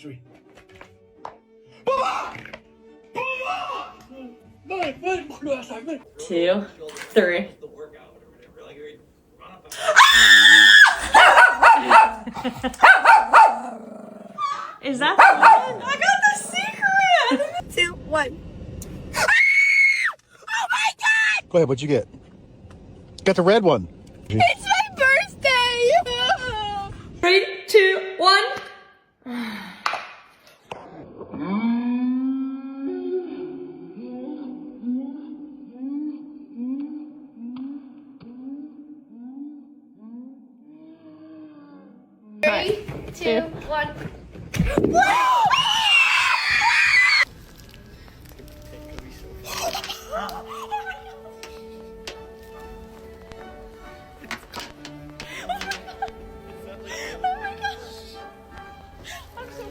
3. Two, three. Is that the one? I got the secret! 2, 1. Oh my god! Go ahead, what'd you get? Got the red one. It's my birthday! 3, 2, 1. Three, two, 1.